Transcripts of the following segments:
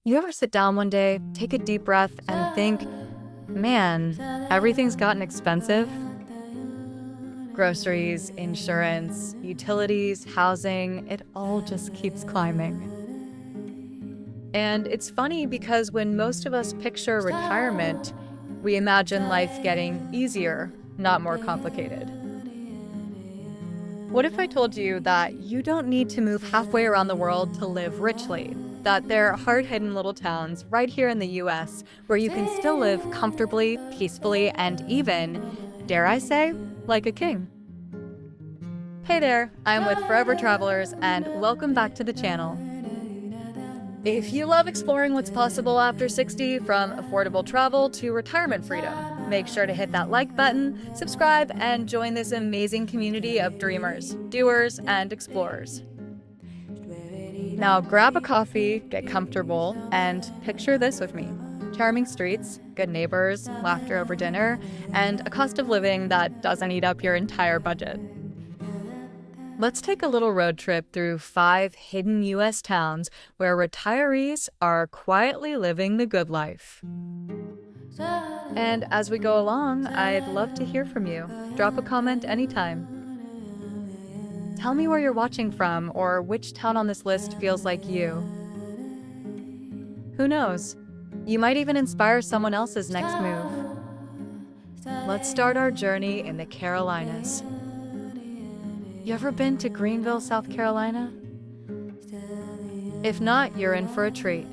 You ever sit down one day, take a deep breath, and think, man, everything's gotten expensive? Groceries, insurance, utilities, housing, it all just keeps climbing. And it's funny because when most of us picture retirement, we imagine life getting easier, not more complicated. What if I told you that you don't need to move halfway around the world to live richly? That there are hard-hidden little towns right here in the US where you can still live comfortably, peacefully, and even, dare I say, like a king. Hey there, I'm with Forever Travelers, and welcome back to the channel. If you love exploring what's possible after 60, from affordable travel to retirement freedom, make sure to hit that like button, subscribe, and join this amazing community of dreamers, doers, and explorers. Now grab a coffee, get comfortable, and picture this with me. Charming streets, good neighbors, laughter over dinner, and a cost of living that doesn't eat up your entire budget. Let's take a little road trip through 5 hidden US towns where retirees are quietly living the good life. And as we go along, I'd love to hear from you. Drop a comment anytime. Tell me where you're watching from or which town on this list feels like you. Who knows? You might even inspire someone else's next move. Let's start our journey in the Carolinas. You ever been to Greenville, South Carolina? If not, you're in for a treat.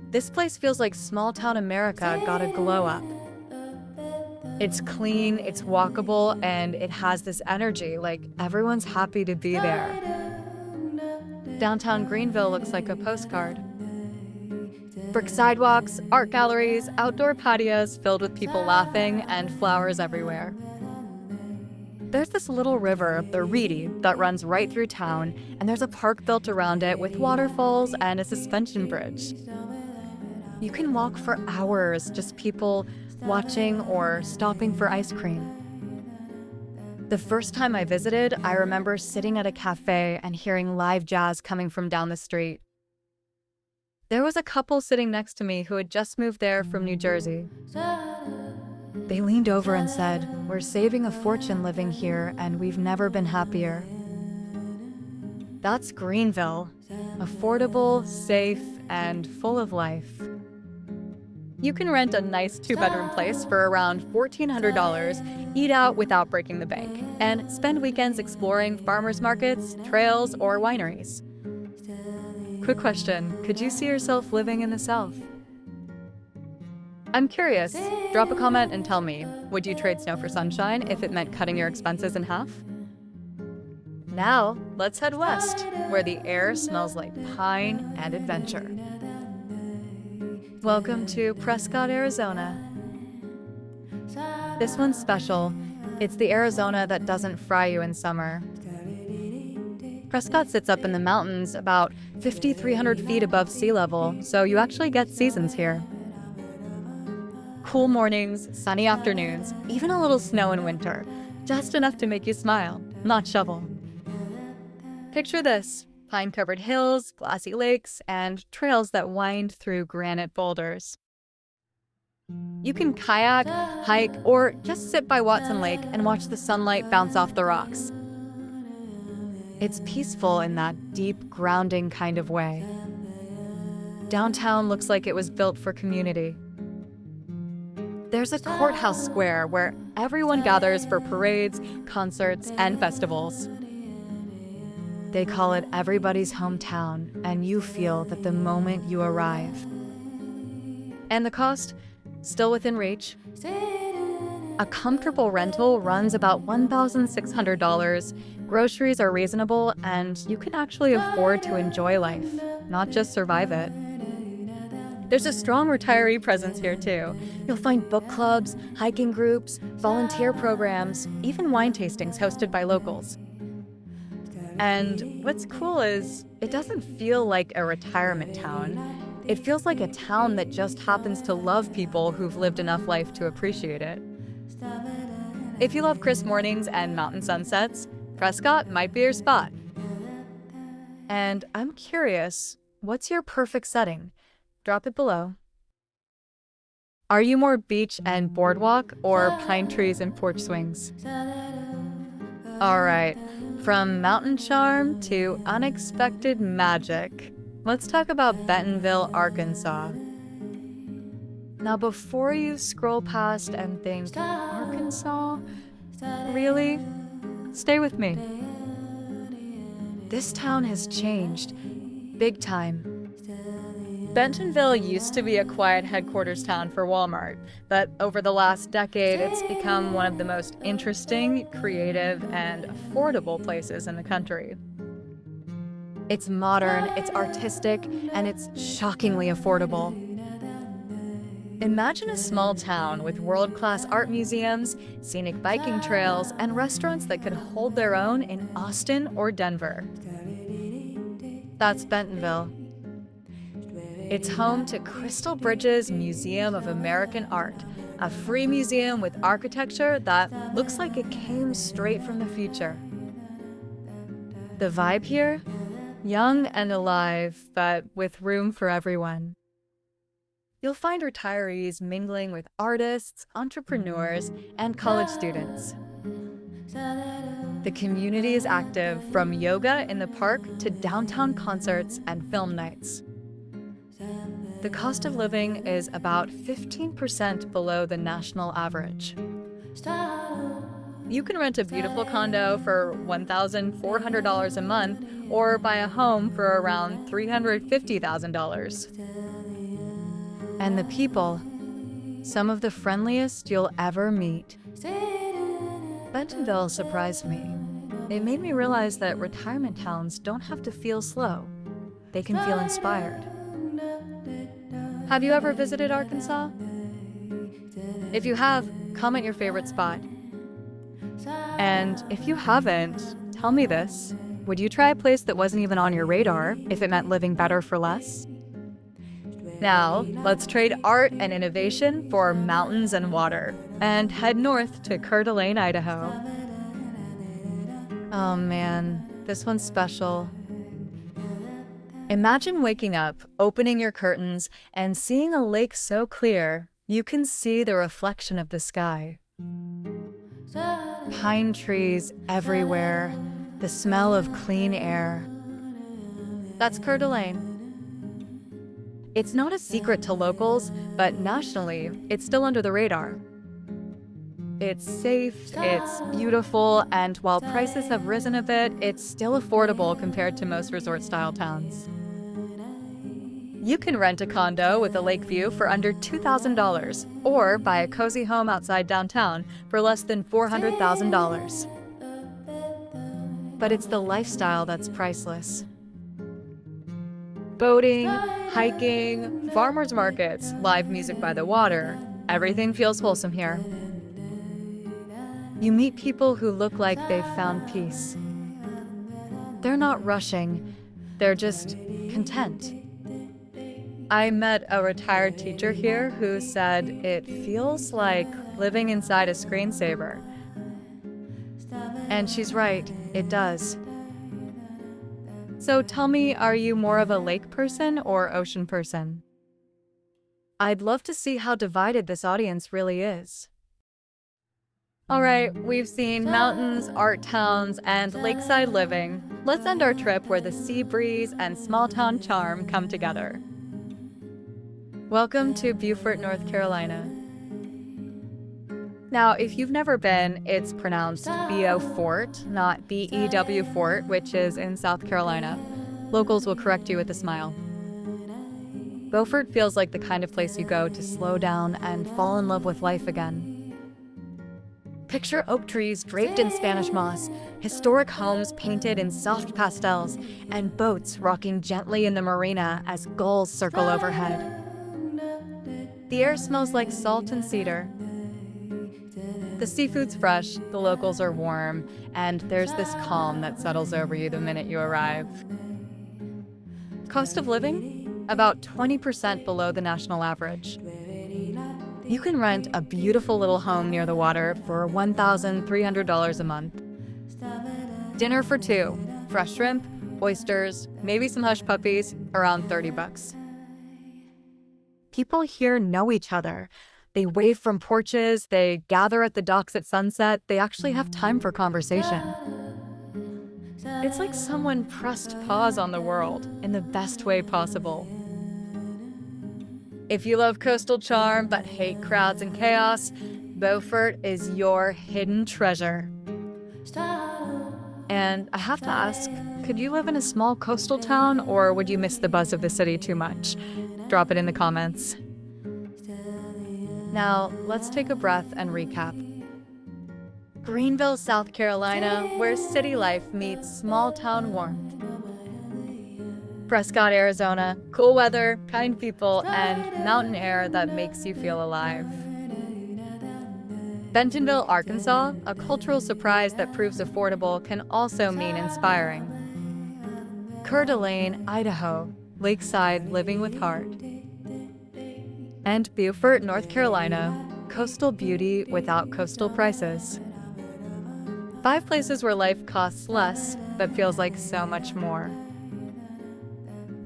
This place feels like small-town America got a glow up. It's clean, it's walkable, and it has this energy, like everyone's happy to be there. Downtown Greenville looks like a postcard. Brick sidewalks, art galleries, outdoor patios filled with people laughing, and flowers everywhere. There's this little river, the Reedy, that runs right through town, and there's a park built around it with waterfalls and a suspension bridge. You can walk for hours, just people watching or stopping for ice cream. The first time I visited, I remember sitting at a cafe and hearing live jazz coming from down the street. There was a couple sitting next to me who had just moved there from New Jersey. They leaned over and said, "We're saving a fortune living here, and we've never been happier." That's Greenville. Affordable, safe, and full of life. You can rent a nice 2-bedroom place for around $1,400, eat out without breaking the bank, and spend weekends exploring farmers markets, trails, or wineries. Quick question, could you see yourself living in the South? I'm curious. Drop a comment and tell me, would you trade snow for sunshine if it meant cutting your expenses in half? Now, let's head west, where the air smells like pine and adventure. Welcome to Prescott, Arizona. This one's special. It's the Arizona that doesn't fry you in summer. Prescott sits up in the mountains about 5,300 feet above sea level, so you actually get seasons here. Cool mornings, sunny afternoons, even a little snow in winter. Just enough to make you smile, not shovel. Picture this: pine-covered hills, glassy lakes, and trails that wind through granite boulders. You can kayak, hike, or just sit by Watson Lake and watch the sunlight bounce off the rocks. It's peaceful in that deep, grounding kind of way. Downtown looks like it was built for community. There's a courthouse square where everyone gathers for parades, concerts, and festivals. They call it everybody's hometown, and you feel that the moment you arrive. And the cost? Still within reach. A comfortable rental runs about $1,600, groceries are reasonable, and you can actually afford to enjoy life, not just survive it. There's a strong retiree presence here too. You'll find book clubs, hiking groups, volunteer programs, even wine tastings hosted by locals. And what's cool is, it doesn't feel like a retirement town. It feels like a town that just happens to love people who've lived enough life to appreciate it. If you love crisp mornings and mountain sunsets, Prescott might be your spot. And I'm curious, What's your perfect setting? Drop it below. Are you more beach and boardwalk or pine trees and porch swings? All right, from mountain charm to unexpected magic, let's talk about Bentonville, Arkansas. Now, before you scroll past and think, Arkansas? Really? Stay with me. This town has changed, big time. Bentonville used to be a quiet headquarters town for Walmart, but over the last decade, it's become one of the most interesting, creative, and affordable places in the country. It's modern, it's artistic, and it's shockingly affordable. Imagine a small town with world-class art museums, scenic biking trails, and restaurants that could hold their own in Austin or Denver. That's Bentonville. It's home to Crystal Bridges Museum of American Art, a free museum with architecture that looks like it came straight from the future. The vibe here? Young and alive, but with room for everyone. You'll find retirees mingling with artists, entrepreneurs, and college students. The community is active, from yoga in the park to downtown concerts and film nights. The cost of living is about 15% below the national average. You can rent a beautiful condo for $1,400 a month or buy a home for around $350,000. And the people, some of the friendliest you'll ever meet. Bentonville surprised me. It made me realize that retirement towns don't have to feel slow. They can feel inspired. Have you ever visited Arkansas? If you have, comment your favorite spot. And if you haven't, tell me this. Would you try a place that wasn't even on your radar if it meant living better for less? Now, let's trade art and innovation for mountains and water and head north to Coeur d'Alene, Idaho. Oh man, this one's special. Imagine waking up, opening your curtains, and seeing a lake so clear you can see the reflection of the sky. Pine trees everywhere, the smell of clean air. That's Coeur d'Alene. It's not a secret to locals, but nationally, it's still under the radar. It's safe, it's beautiful, and while prices have risen a bit, it's still affordable compared to most resort-style towns. You can rent a condo with a lake view for under $2,000, or buy a cozy home outside downtown for less than $400,000. But it's the lifestyle that's priceless. Boating, hiking, farmers markets, live music by the water, everything feels wholesome here. You meet people who look like they've found peace. They're not rushing, they're just content. I met a retired teacher here who said it feels like living inside a screensaver. And she's right, it does. So tell me, are you more of a lake person or ocean person? I'd love to see how divided this audience really is. All right, we've seen mountains, art towns, and lakeside living. Let's end our trip where the sea breeze and small town charm come together. Welcome to Beaufort, North Carolina. Now, if you've never been, it's pronounced Beaufort, not B-E-W Fort, which is in South Carolina. Locals will correct you with a smile. Beaufort feels like the kind of place you go to slow down and fall in love with life again. Picture oak trees draped in Spanish moss, historic homes painted in soft pastels, and boats rocking gently in the marina as gulls circle overhead. The air smells like salt and cedar. The seafood's fresh, the locals are warm, and there's this calm that settles over you the minute you arrive. Cost of living? About 20% below the national average. You can rent a beautiful little home near the water for $1,300 a month. Dinner for two, fresh shrimp, oysters, maybe some hush puppies, around 30 bucks. People here know each other. They wave from porches, they gather at the docks at sunset, they actually have time for conversation. It's like someone pressed pause on the world in the best way possible. If you love coastal charm but hate crowds and chaos, Beaufort is your hidden treasure. And I have to ask, could you live in a small coastal town, or would you miss the buzz of the city too much? Drop it in the comments. Now, let's take a breath and recap. Greenville, South Carolina, where city life meets small town warmth. Prescott, Arizona, cool weather, kind people, and mountain air that makes you feel alive. Bentonville, Arkansas, a cultural surprise that proves affordable can also mean inspiring. Coeur d'Alene, Idaho, lakeside living with heart. And Beaufort, North Carolina, coastal beauty without coastal prices. 5 places where life costs less, but feels like so much more.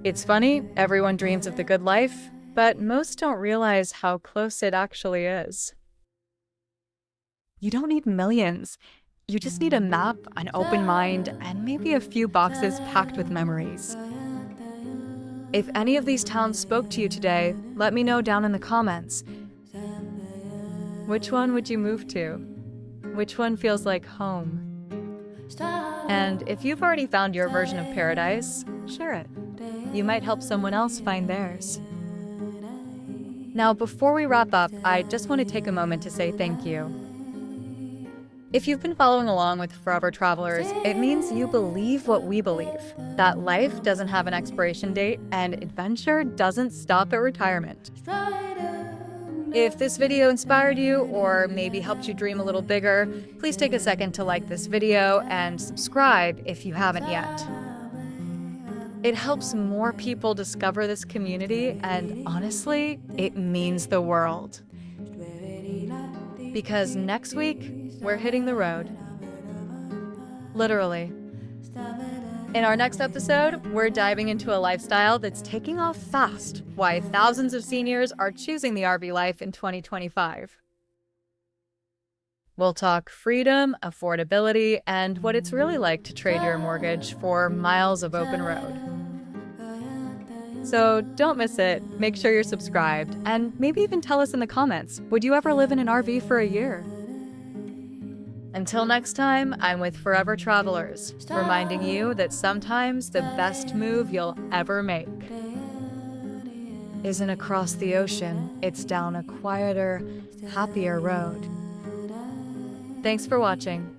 It's funny, everyone dreams of the good life, but most don't realize how close it actually is. You don't need millions. You just need a map, an open mind, and maybe a few boxes packed with memories. If any of these towns spoke to you today, let me know down in the comments. Which one would you move to? Which one feels like home? And if you've already found your version of paradise, share it. You might help someone else find theirs. Now, before we wrap up, I just want to take a moment to say thank you. If you've been following along with Forever Travelers, it means you believe what we believe, that life doesn't have an expiration date and adventure doesn't stop at retirement. If this video inspired you or maybe helped you dream a little bigger, please take a second to like this video and subscribe if you haven't yet. It helps more people discover this community, and honestly, it means the world. Because next week, we're hitting the road. Literally. In our next episode, we're diving into a lifestyle that's taking off fast, why thousands of seniors are choosing the RV life in 2025. We'll talk freedom, affordability, and what it's really like to trade your mortgage for miles of open road. So don't miss it, make sure you're subscribed, and maybe even tell us in the comments, would you ever live in an RV for a year? Until next time, I'm with Forever Travelers, reminding you that sometimes the best move you'll ever make isn't across the ocean, it's down a quieter, happier road. Thanks for watching.